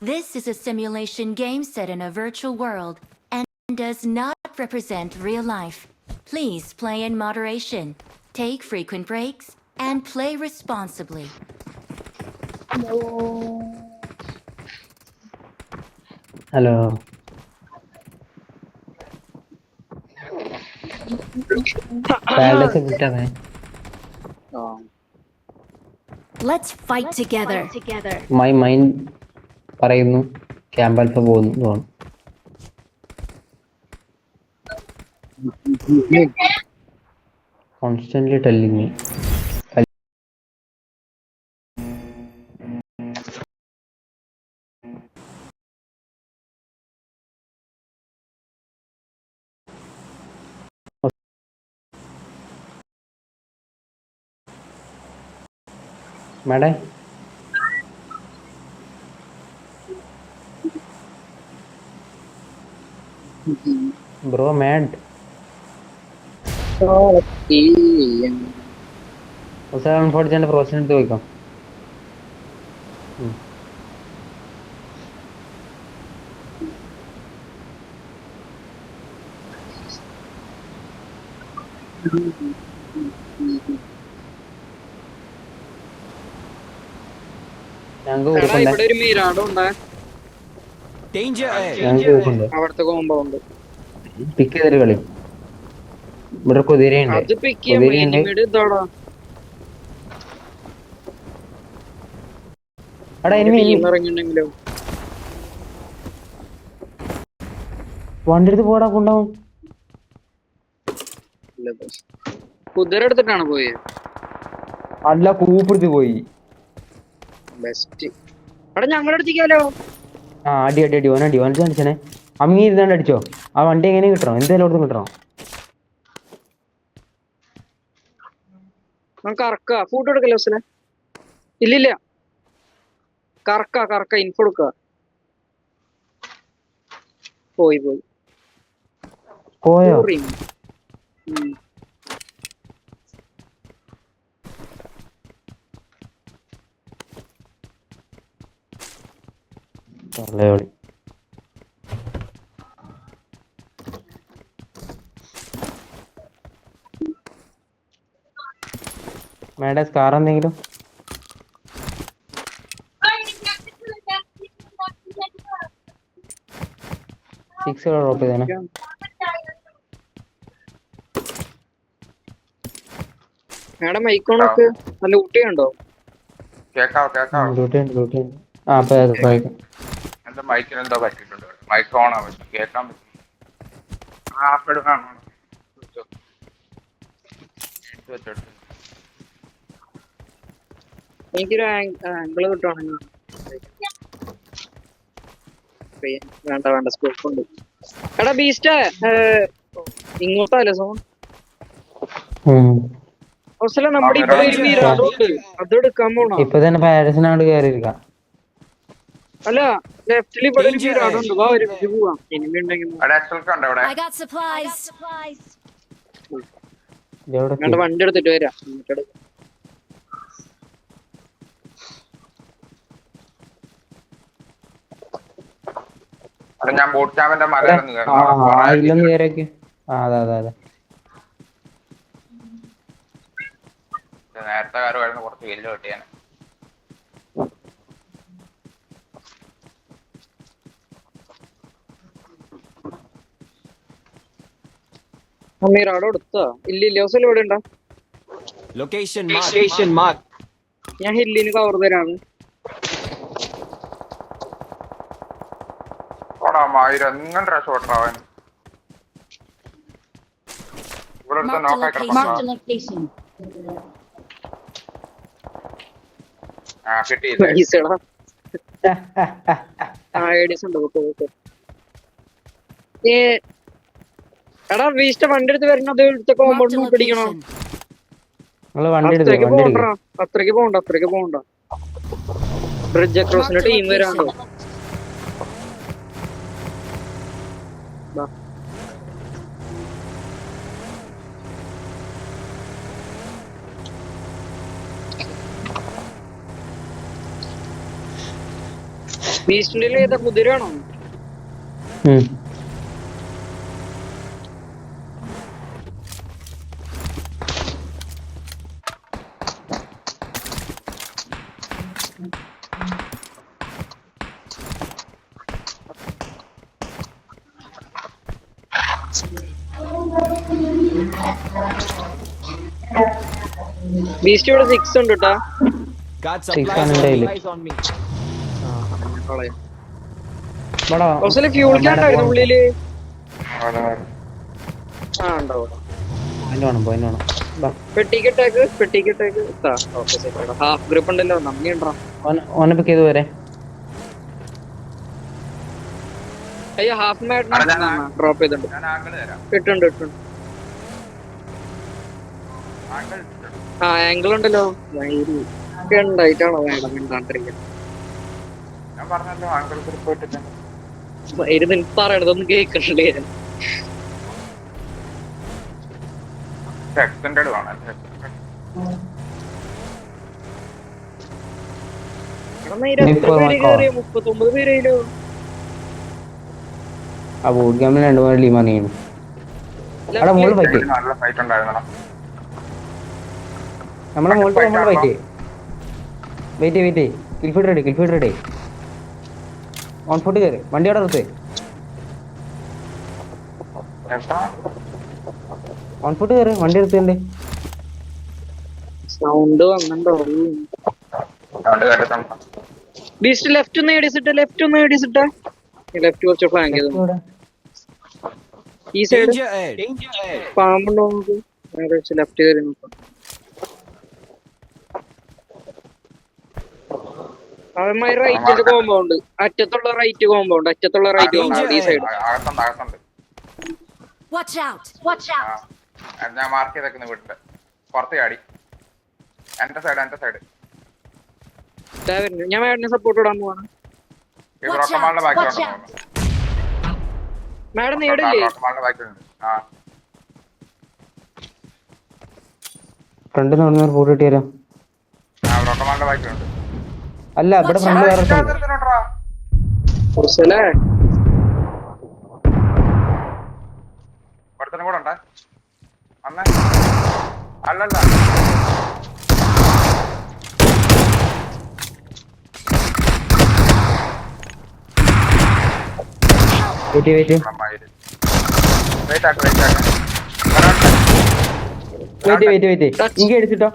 This is a simulation game set in a virtual world and does not represent real life. Please play in moderation, take frequent breaks, and play responsibly. Hello palace കിട്ടാതെ Let's fight together. My mind പറയുന്നു camp alpha പോകുന്നു തോന്നുന്നു. Constantly telling me mayday bro mad ഫോർട്ടിന്റെ process എടുത്ത് പോയിക്കോ. പിക്ക് ചെയ്തൊരു കളി ഇവിടെ കുതിരയുണ്ട്. വണ്ടി എടുത്ത് പോടാ കൊണ്ടാവും. കുതിര എടുത്തിട്ടാണ് പോയത്. അല്ല കൂപ്പെടുത്ത് പോയി. ബെസ്റ്റ് അവിടെ ഞങ്ങളുടെ അടുത്തേക്കാലോ. ആ അടി അടി അടി ഓനടി ഓനച്ച് അടിച്ചനെ അമ്മി ഇരുന്നാണ്ട് അടിച്ചോ. ആ വണ്ടി എങ്ങനെ കിട്ടണം? എന്തായാലും അവിടുന്ന് കിട്ടണം. നമുക്ക് കറക്ക ഫൂട്ട് എടുക്കല്ലോ ഹുസനെ. ഇല്ലില്ല കറക്ക ഇൻഫോ എടുക്ക. പോയി പോയോ? കളി മേഡം സ്കാർ എന്തെങ്കിലും സിക്സ് ഡ്രോപ്പ് ചെയ്തേനെ. മാഡം മൈക്കോണൊക്കെ നല്ല ഊട്ടിയുണ്ടോ? ആ അപ്പൊ എന്റെ മൈക്കിന് എന്തോ പറ്റിയിട്ടുണ്ട്. മൈക്ക് ഓൺ ആവും കേൾക്കാൻ പറ്റും. എനിക്കൊരു ആംഗിള് കിട്ടുവാണെങ്കിൽ വേണ്ട സ്കോപ്പ് ഉണ്ട്. എടാ ബീസ്റ്റ് ഇങ്ങോട്ടല്ലേ സോൺ നമ്മുടെ ഇവിടെ ഒരു മീരാടുണ്ട്. അത് എടുക്കാൻ പോണോ? ഇപ്പൊ തന്നെ പാരസിനോട് കയറിയിരിക്കാം. അല്ല ലെഫ്റ്റിൽ ഇവിടെ ഒരു മീരാടുണ്ട്. വാ ഒരു പോവാം. എനിമി ഉണ്ടെങ്കിൽ വണ്ടി എടുത്തിട്ട് വരാം. ഞാൻ ബോട്ട് ക്യാമ്പിന്റെ മലയിലൊന്ന് കയറിയൊക്കെ. അതെ നേരത്തെ കാരമായിരുന്നു കുറച്ച് വെല്ല് കിട്ടിയാണ്. മീരാടോ എടുത്താ? ഇല്ല ഹോസൽ ഇവിടെ ഉണ്ടോ? ഞാൻ ഹില്ലിന് കവർ തരാണ്. എങ്ങനെ രക്ഷപ്പെട്ടാവൻ ഇവിടെ അടുത്ത് നോക്കായിട്ട് കിട്ടിയില്ല. എടാ വീസ്റ്റ വണ്ടി എടുത്ത് വരണം. അത് എടുത്ത കോമ്പൗണ്ട് പിടിക്കണോ? അത്രയ്ക്ക് പോണ്ട. Bridge അക്രോസിന്റെ team വരാണ്ടോ? ബീസ്റ്റിന്റെ ഏതാ കുതിരയാണോ? ബീസ്റ്റ് ഇവിടെ 6 ഉണ്ട് കേട്ടാ. Got Six supplies on on daily. me. On me. Fuel can ഉണ്ടായിരുന്നു ഉള്ളില്. അവിടെ ആ ഉണ്ടാവും. വേണം പെട്ടിക്കിട്ടേക്ക് ഹാഫ് ഗ്രിപ്പ് ഉണ്ടല്ലോ. നന്ദി ഉണ്ടോ? ഓനെ പിക്ക് ചെയ്ത് പോരെ. അയ്യോ ഹാഫ് മാഡ് ഡ്രോപ്പ് ചെയ്തിട്ടുണ്ട്. ഞാൻ ആംഗിൾ തരാം. ഇട്ടുണ്ട് ആംഗിൾ ആ ആംഗിൾ ഉണ്ടല്ലോ. ഉണ്ടായിട്ടാണോ വേണം മിണ്ടാണ്ടിരിക്കാൻ. ഞാൻ പറഞ്ഞല്ലോ ആംഗിൾ ഗ്രിപ്പ് ഇട്ടിട്ടുണ്ട്. ഇരുന്ന് പറയണതൊന്നും കേൾക്കണ്ടേ. എക്സ്റ്റൻഡഡ് വേണം. എത്ര പേര് കയറിയ? 39 പേരേലോ. ആ ബോട്ട് ഗെയിമിൽ 2 ലീമാൻ ചെയ്യണം. അവിടെ മുകളിൽ ഫൈറ്റ് ചെയ്യും. നല്ല ഫൈറ്റ് ഉണ്ടായിരുന്നു. നമ്മളെ മുകളിൽ ഫൈറ്റ് ചെയ്യും. വെയിറ്റ് കിൽഫീഡ് റെഡി. ഓൺ ഫുട്ട് കയറി. വണ്ടി അവിടെ നിർത്ത്. ഓൺ ഫുട്ട് കയറി. വണ്ടി നിർത്തിണ്ട്. സൗണ്ട് വന്നിട്ടുണ്ടോ? ബീസ്റ്റ് ലെഫ്റ്റ് ഒന്ന് ഏടിച്ചിട്ട. ലെഫ്റ്റ് കുറച്ച് ഫ്ലാങ്ക് ചെയ്തു. ഈ സൈഡ് Danger ahead. പാമ്പുണ്ടോ നമുക്ക്? ലെഫ്റ്റ് കയറി നോക്കാം. അവന്മാര് റൈറ്റിന്റെ കോമ്പൗണ്ട്. അറ്റത്തുള്ള റൈറ്റ് കോമ്പൗണ്ട്. ഈ സൈഡ്. അകത്തുണ്ട്. Watch out! ഞാൻ മാർക്ക് ചെയ്തേക്കുന്ന വീട്ടില് പുറത്ത് ചാടി. എന്റെ സൈഡ് ഞാൻ മാഡിനെ സപ്പോർട്ട് ഇടാൻ പോവാണ്. ഈ ബ്രോക്കമാളുടെ ബാക്കിലുണ്ട്. മാഡം നേടില്ലേ? ബ്രോക്കമാളുടെ ബാക്കിലുണ്ട്. ആ ഫ്രണ്ടിൽ നിന്ന് ഫുഡ് കിട്ടിയാലോ? ബ്രോക്കമാളുടെ ബാക്കിലുണ്ട്. അല്ല ഇവിടെ ഫ്രണ്ട് വേറെ ഒരുത്തനും കൂടെ ഉണ്ടേ. അന്നേ അല്ലല്ല വെയിറ്റ് ഇങ്ങ അടിച്ചിട്ടോ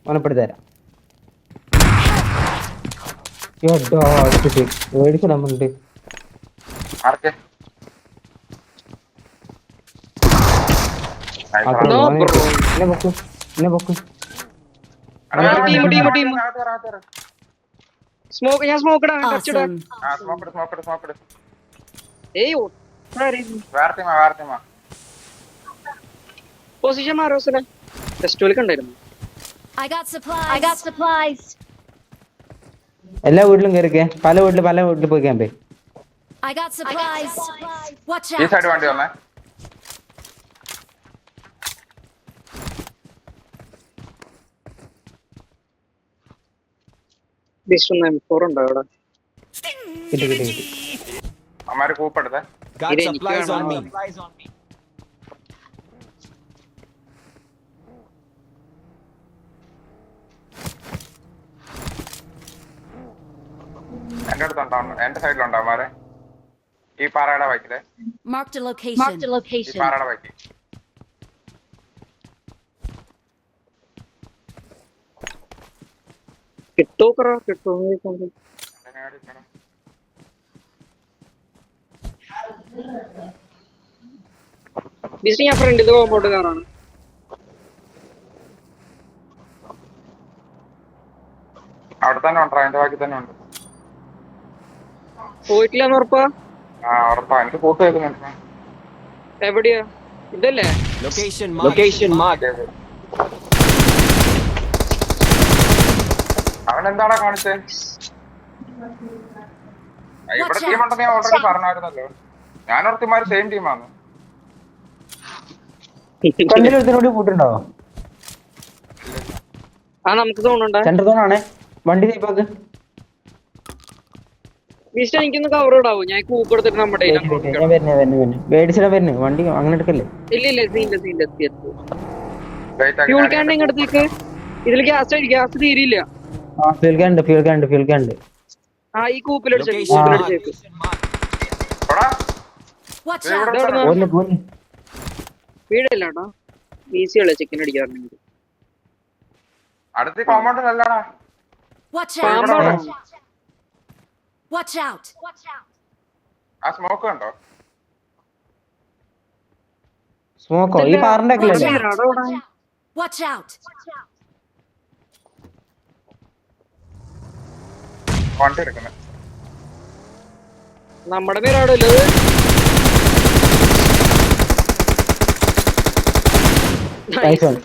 ഓനപ്പെടുത്തരാം. മേടിച്ചിടാൻ വേണ്ടിട്ട് ആർക്ക് സ്മോക്ക് ഞാൻ സ്മോക്ക് ഇടാം. ടച്ച് ഇടാം. Awesome. ഏയ് വേറെ ടീമാ. പൊസിഷൻ മാറോ സ്ഥലം. ഫെസ്റ്റിവൽ കണ്ടായിരുന്നു. I got supplies. എല്ലാ വീട്ടിലും കയറിക്കേ. പല വീട്ടിൽ പോയി ക്യാമ്പേ. I got supplies. Watch ഈ out! സൈഡ് വണ്ടി വന്നേ. ഉണ്ടോ അവിടെ? കിട്ടി. അമ്മാര് കൂപ്പെടുത്തേ. Got supplies on me. എന്റെ അടുത്തുണ്ടാവും. എന്റെ സൈഡിലുണ്ടോ അമ്മാരെ? ഈ പാറയുടെ ബൈക്കില്. Marked a location. ഈ പാറയുടെ ബൈക്കിൽ. കിട്ടോ ഞാൻ ഫ്രണ്ടിൽ കോമ്പൗണ്ട് കാറാണ്. അവിടെ തന്നെ ഉണ്ടോ? അതിന്റെ ബാക്കി തന്നെ ഉണ്ട്. പോയിട്ടില്ലെന്ന് ഉറപ്പാ? ആ ഉറപ്പാ. എനിക്ക് കൂട്ട് കേൾക്കുന്നുണ്ട്. എവിടെയാ? ഇതല്ലേ Location marked. അവൻ എന്താടാ കാണിച്ചേ? ഇവിടെ ടീമുണ്ടെന്ന് ഞാൻ ഓൾറെഡി പറഞ്ഞായിരുന്നല്ലോ. ഞാനോർത്തിമാര് സെയിം ടീമാണ്. ഫ്രണ്ടിലൊരുത്തിനോട് കൂട്ടുണ്ടോ? ആ നമുക്ക് തോന്നുന്നുണ്ട്. സെന്റർ സോണാണേ. വണ്ടി സേഫാക്ക്. ബീസ്റ്റ് എനിക്കൊന്ന് കവർ ഇടാവോ? ഞാൻ കൂപ്പ് എടുത്തിട്ട് നമ്മുടെ ഞാൻ വരുന്നു മേടിച്ചിടാൻ വരുന്നു വണ്ടി അങ്ങനെ എടുക്കല്ലേ. ഇല്ല ഫ്യൂൾ ക്യാൻ ഇങ്ങടത്തേക്ക്. ഇതിൽ ഗ്യാസ് തീരില്ല. ഫ്യൂൽ ക്യാൻ ഉണ്ട്. ആ ഈ കൂപ്പിലടിച്ചേക്ക്. Location marked. എടാ, Watch ഇവിടെ out! ഇവിടെ പോലെ വീടല്ല കേട്ടോ. ഈസി അല്ലേ ചിക്കൻ അടിക്കാറുണ്ടെങ്കിൽ. അടുത്ത കോമ്പൗണ്ടിലല്ലടാ. Watch പാമ്പാണോ? out! Watch out! ആ സ്മോക്ക് കണ്ടോ? സ്മോക്കോ ഈ പാറിന്റെ ഒക്കെ അല്ലേ? Watch out! വണ്ടി എടുക്കുന്നത്. നമ്മുടെ പേരാടോ ഇല്ലത്.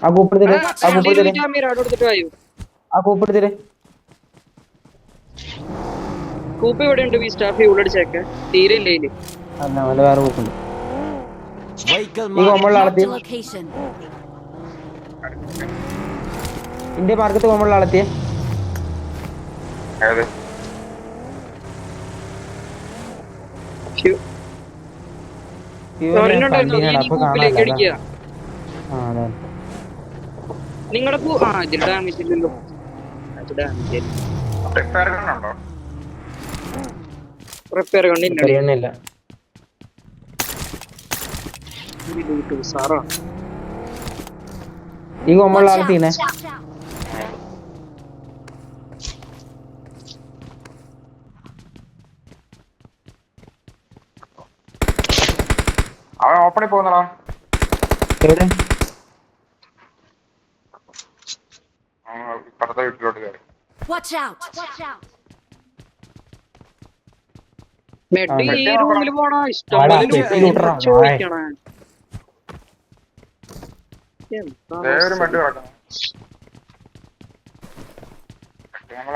ആ കൂപ്പെടുത്തിട്ട് മീരാടോ എടുത്തിട്ട് വായു. കൂപ്പ് ഇവിടെ ഉണ്ട്. ബീസ്റ്റ് ആ ഫ്യൂൾ അടിച്ചേക്കെ തീരെ ഇല്ല ഇതില്. അല്ല വേറെ കൂപ്പുണ്ട്. Vehicle ഈ marked. കോമ്പൗണ്ടിൽ ആളെത്തി. Marked a location. ഇന്ത്യ മാർക്കത്ത് കോമ്പൗണ്ടിൽ ആളെത്തിയേ. ഏത്? കൂപ്പിലേക്ക് അടിക്കുക. അതെ നിങ്ങളുടെ ഇതിൽ ഡാമേജ് ഇല്ലല്ലോ. റിപ്പയർ ഉണ്ടോ? റിപ്പയർ കണ്ടില്ല പരിഗണനയില്ല. സാറാ. ഈ കോമ്പൗണ്ടിൽ Watch ആളെത്തിനെ. out! അവൻ ഓപ്പണിൽ പോകുന്നടാ. എവിടെ? ഇപ്പുറത്തെ വീട്ടിലോട്ട് കയറി. Watch out! മെഡ് ഈ റൂമിൽ പോണ ഇഷ്ടം ആടാ, പോലെ പെട്ടി കൂട്ടറാ, ചോദിക്കണേ. ഒരു മെഡ് കിടക്കുന്നു.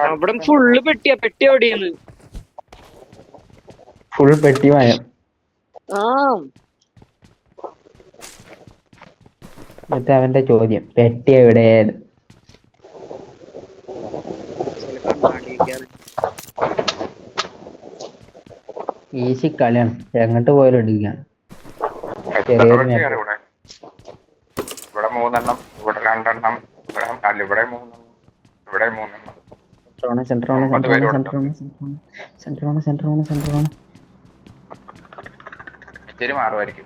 അവിടെ ഫുള്ള് പെട്ടി എവിടെയാണ്? ഫുൾ പെട്ടി മയം. ആ എന്നിട്ട് അവന്റെ ചോദ്യം പെട്ടി എവിടെ? ഈസി കളിയാണ്, എങ്ങോട്ട് പോയാലും ഇടിക്കാൻ. ചെറിയൊരു map. ഇവിടെ 3 എണ്ണം, ഇവിടെ 2 എണ്ണം, ഇവിടെ 3 എണ്ണം, ഇവിടെ 3 എണ്ണം. സെന്റർ ഇച്ചിരി മാറുമായിരിക്കും.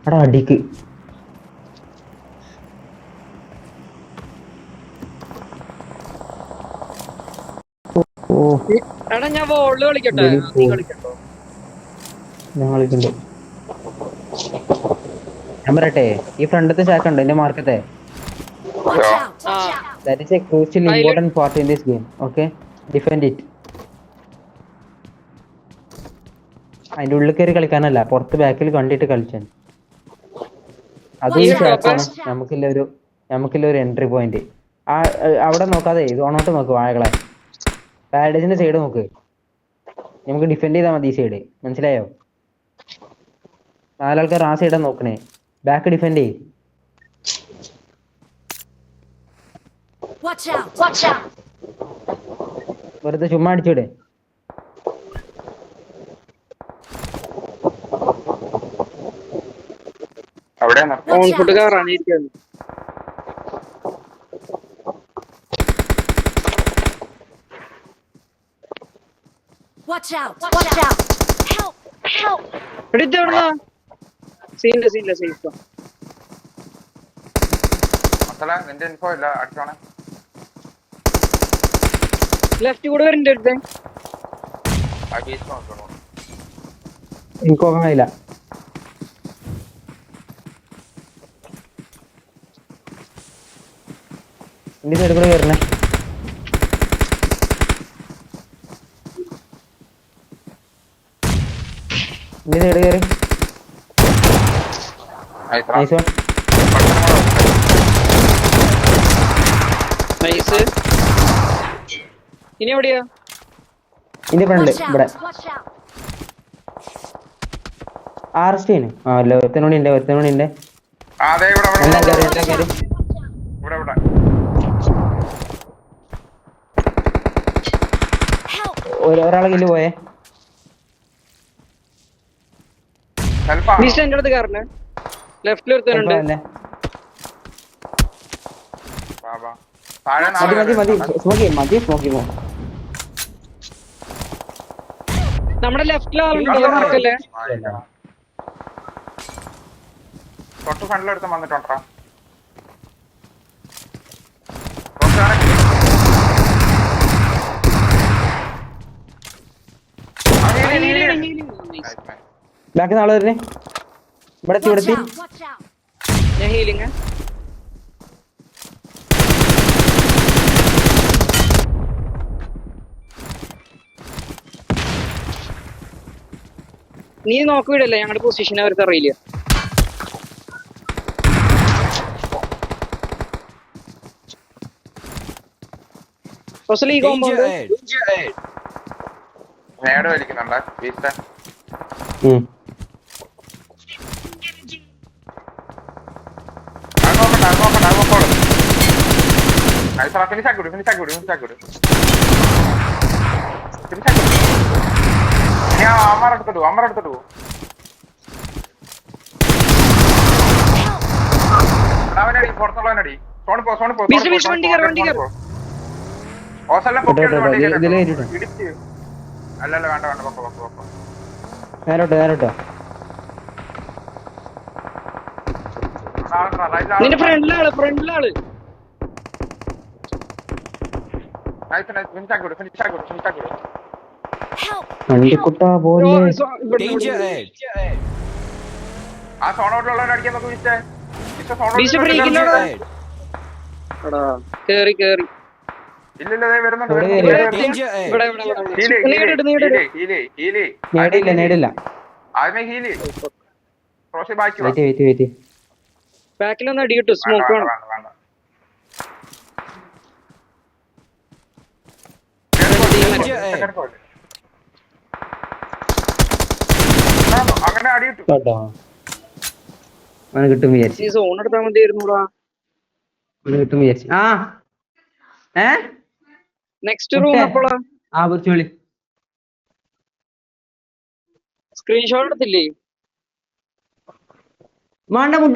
അവിടെ അടിക്ക്. ഓ എടാ ഞാൻ വോളില് കളിക്കട്ടെ? നീ കളിക്കട്ടോ? ഞാൻ കളിക്കണ്ട്. ഞാൻ പറയട്ടെ, ഈ ഫ്രണ്ടത്തെ ശാഖ എന്റെ മാർക്കത്തെ. Watch out! ആ That is a crucial important part in this game. Okay, defend it. അതിന്റെ ഉള്ളിൽ കയറി കളിക്കാനല്ല, പുറത്ത് ബാക്കിൽ കണ്ടിട്ട് കളിച്ചാൻ. അതും ഈ ശാഖയാണ് നമുക്കില്ല ഒരു എൻട്രി പോയിന്റ്. അവിടെ നോക്കാതെ ഇതോണോട്ട് നോക്ക്. വാഴകളെ പാരഡൈസിന്റെ സൈഡ് നോക്ക്. നമുക്ക് ഡിഫെൻഡ് ചെയ്താൽ മതി ഈ സൈഡ്. മനസ്സിലായോ? 4 ആൾക്കാർ ആ സൈഡാ നോക്കണേ. ബാക്ക് ഡിഫെൻഡ് ചെയ്യും. Watch out! വെറുതെ ചുമ്മാ അടിച്ചൂടെ? അവിടെ ഓൺ ഫുഡ് കയറാണ് ഇരിക്കുന്നത്. Watch out! Help! എവിടുന്നാ? സീനില്ല സേഫ്. മക്കളെ നിന്റെ ഇൻഫോ ഇല്ല. അടിച്ചോണേ. ലെഫ്റ്റ് കൂടെ വരണ്ട അടുത്ത്. ആ ബീച്ച് നോക്കണോ? എനിക്ക് പോകാൻ കഴിയില്ല. എന്റെ സൈഡ് കൂടെ വരണേ. എന്റെ സൈഡ് കയറി. Nice one. നൈസ്. ഇനി എവിടെയാ? ഇതിന്റെ ഫ്രണ്ട് Watch ഇവിടെ out! ആർസ്റ്റിന്. ആ അല്ല, ഒരുത്തനോടി ഉണ്ട്. ആ അതെ ഇവിടെ ഇവിടെ എല്ലാം കയറി. ഇവിടെ ഇവിടെ. Help! ഒരാളെ കില്ല് പോയേ. സെൽഫാണോ? ബീസ്റ്റ് എന്റെ അടുത്ത് കയറണേ. ലെഫ്റ്റിൽ ഒരുത്തനുണ്ട്. അല്ലേ വാ, വാ. താഴെ മതി മതി മതി നാളെ സ്മോക്കി മതി സ്മോക്കി പോ. നമ്മുടെ ലെഫ്റ്റിൽ ആളുണ്ട്, മറക്കല്ലേ. തൊട്ട് ഫ്രണ്ടിലെടുത്ത് വന്നിട്ടുണ്ടാ. ബാക്കി നാളെ വരുന്നേ. ഇവിടെ എത്തി, ഇവിടെ Watch എത്തി. out! Watch out! ഞാൻ ഹീലിങ്. നീ നോക്കിവിടല്ലേ, ഞങ്ങളുടെ പൊസിഷൻ അവർക്ക് അറിയില്ല. ഈ Danger കോമ്പൗണ്ട് ahead. നേട് വലിക്കുന്നുണ്ട് വീസ്റ്റ. ഫിനിഷ് ആക്കി വിടും. ഞാൻ അമ്മറെടുത്തിട്ടു അവനടി പുറത്തുള്ളവനടി. വണ്ടി കയറ്. ഇതിലേ ഇരിട്ടോ. അല്ലല്ല വേണ്ട പൊക്കോ. നേരോട്ടോ നിന്റെ ഫ്രണ്ടിലാള്. ഫിനിഷ് ആക്കി വിടും. Help! വണ്ടിക്കുട്ടാ പോലെ. Danger ahead. ആ സോണോട്ടിലുള്ളവരെ അടിക്കാൻ നോക്കി വിളിച്ചേ. ബീസ്റ്റ് free kill ആണ്. Ahead. എടാ കേറി. ഇല്ലില്ല വരുന്നുണ്ട്. Danger ahead. ഇവിടെ നേടില്ല. ആദ്യമേ ഹീല് ക്രോസ് ബാക്കി വാ. വെയിറ്റ്. ബാക്കിലൊന്ന് അടി കിട്ടും. സ്മോക്ക് വേണം. വേണ്ട. അങ്ങനെ അടി കിട്ടും. കേട്ടോ അവന് കിട്ടും വിചാരിച്ചു. ഈ സോൺ എടുത്താൽ മതിയായിരുന്നുടാ. നെക്സ്റ്റ് റൂം എപ്പോഴാ? വിളിച്ചോളി. സ്ക്രീൻഷോട്ട് എടുത്തില്ലേ? വേണ്ട മുട്ട